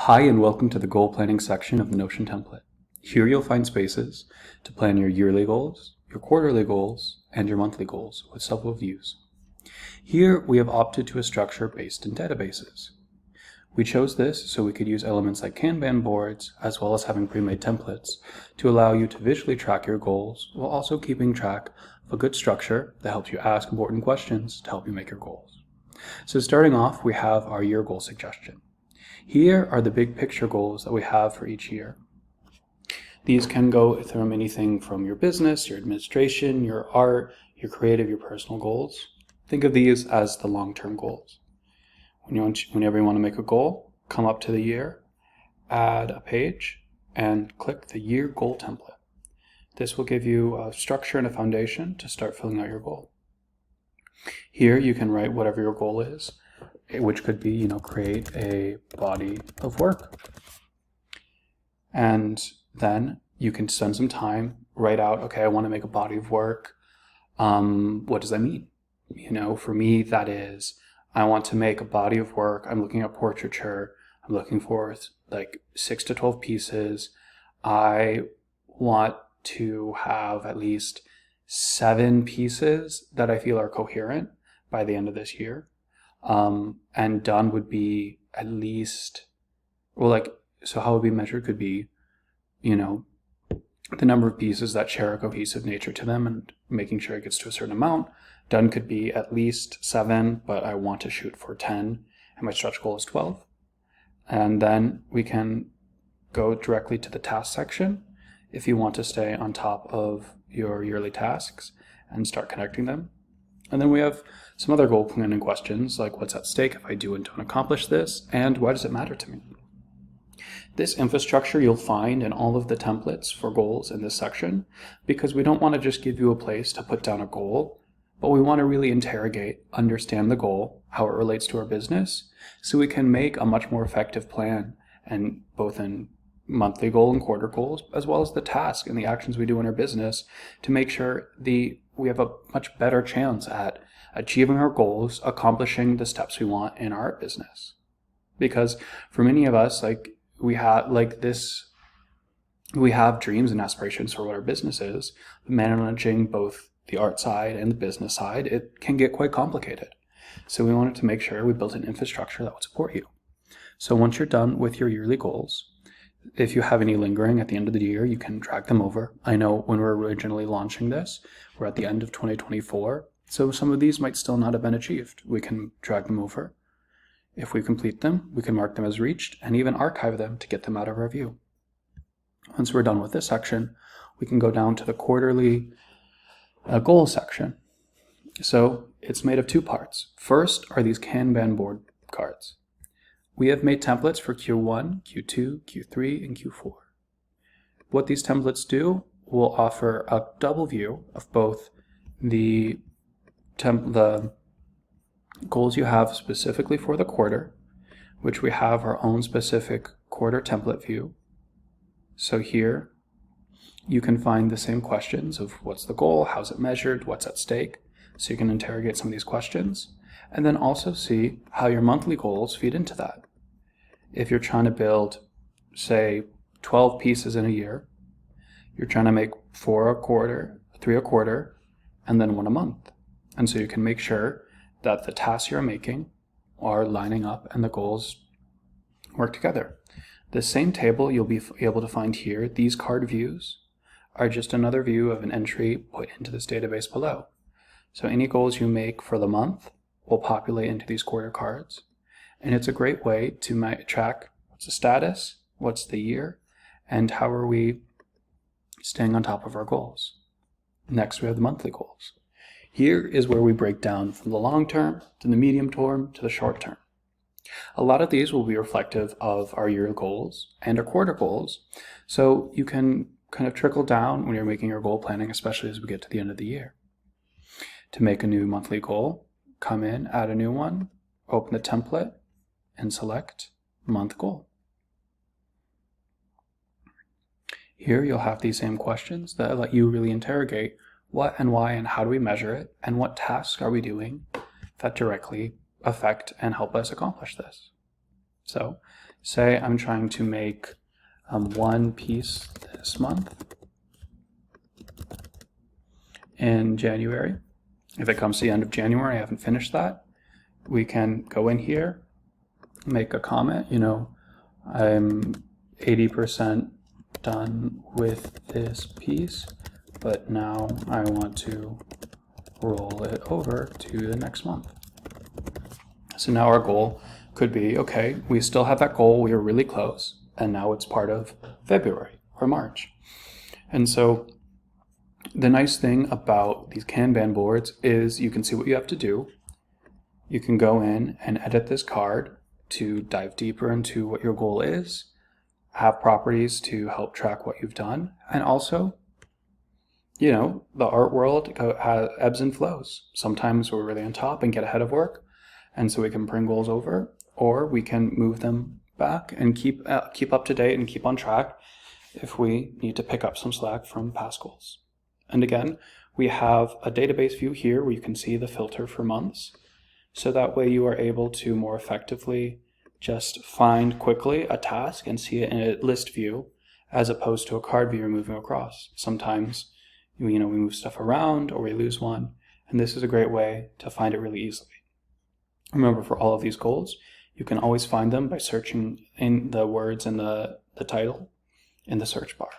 Hi and welcome to the goal planning section of the Notion template. Here you'll find spaces to plan your yearly goals, your quarterly goals, and your monthly goals with several views. Here we have opted to a structure based in databases. We chose this so we could use elements like Kanban boards as well as having pre-made templates to allow you to visually track your goals while also keeping track of a good structure that helps you ask important questions to help you make your goals. So starting off, we have our year goal suggestion. Here are the big picture goals that we have for each year. These can go from anything from your business, your administration, your art, your creative, your personal goals. Think of these as the long-term goals. Whenever you want to make a goal, come up to the year, add a page, and click the year goal template. This will give you a structure and a foundation to start filling out your goal. Here you can write whatever your goal is, which could be, create a body of work. And then you can spend some time, write out, okay, I want to make a body of work. What does that mean? For me, that is, I want to make a body of work. I'm looking at portraiture. I'm looking for like 6 to 12 pieces. I want to have at least 7 pieces that I feel are coherent by the end of this year. And done would be at least, so how it would be measured could be, the number of pieces that share a cohesive nature to them and making sure it gets to a certain amount. Done could be at least 7, but I want to shoot for 10, and my stretch goal is 12. And then we can go directly to the task section if you want to stay on top of your yearly tasks and start connecting them. And then we have some other goal planning questions like what's at stake if I do and don't accomplish this, and why does it matter to me? This infrastructure you'll find in all of the templates for goals in this section, because we don't want to just give you a place to put down a goal, but we want to really interrogate, understand the goal, how it relates to our business, so we can make a much more effective plan, and both in monthly goal and quarter goals, as well as the task and the actions we do in our business to make sure we have a much better chance at achieving our goals, accomplishing the steps we want in our business. Because for many of us, we have dreams and aspirations for what our business is, but managing both the art side and the business side, it can get quite complicated. So we wanted to make sure we built an infrastructure that would support you. So once you're done with your yearly goals, if you have any lingering at the end of the year, you can drag them over. I know when we're originally launching this, we're at the end of 2024, so some of these might still not have been achieved. We can drag them over. If we complete them, we can mark them as reached and even archive them to get them out of our view. Once we're done with this section, we can go down to the quarterly goal section. So it's made of 2 parts. First are these Kanban board cards. We have made templates for Q1, Q2, Q3, and Q4. What these templates do will offer a double view of both the goals you have specifically for the quarter, which we have our own specific quarter template view. So here you can find the same questions of what's the goal, how's it measured, what's at stake. So you can interrogate some of these questions and then also see how your monthly goals feed into that. If you're trying to build, say, 12 pieces in a year, you're trying to make 4 a quarter, 3 a quarter, and then 1 a month. And so you can make sure that the tasks you're making are lining up and the goals work together. The same table you'll be able to find here, these card views, are just another view of an entry put into this database below. So any goals you make for the month will populate into these quarter cards. And it's a great way to track what's the status, what's the year, and how are we staying on top of our goals. Next, we have the monthly goals. Here is where we break down from the long term to the medium term to the short term. A lot of these will be reflective of our year goals and our quarter goals, so you can kind of trickle down when you're making your goal planning, especially as we get to the end of the year. To make a new monthly goal, come in, add a new one, open the template, and select month goal. Here you'll have these same questions that let you really interrogate what and why and how do we measure it, and what tasks are we doing that directly affect and help us accomplish this. So Say I'm trying to make one piece this month in January. If it comes to the end of January, I haven't finished that, we can go in here, make a comment, you know, I'm 80% done with this piece, but now I want to roll it over to the next month. So now our goal could be, okay, we still have that goal, we are really close, and now it's part of February or March. And so the nice thing about these Kanban boards is you can see what you have to do. You can go in and edit this card to dive deeper into what your goal is, have properties to help track what you've done, and also, you know, the art world has ebbs and flows. Sometimes we're really on top and get ahead of work, and so we can bring goals over, or we can move them back and keep up to date and keep on track if we need to pick up some slack from past goals. And again, we have a database view here where you can see the filter for months. So that way you are able to more effectively just find quickly a task and see it in a list view as opposed to a card view you're moving across. Sometimes, you know, we move stuff around or we lose one, and this is a great way to find it really easily. Remember, for all of these goals, you can always find them by searching in the words in the title in the search bar.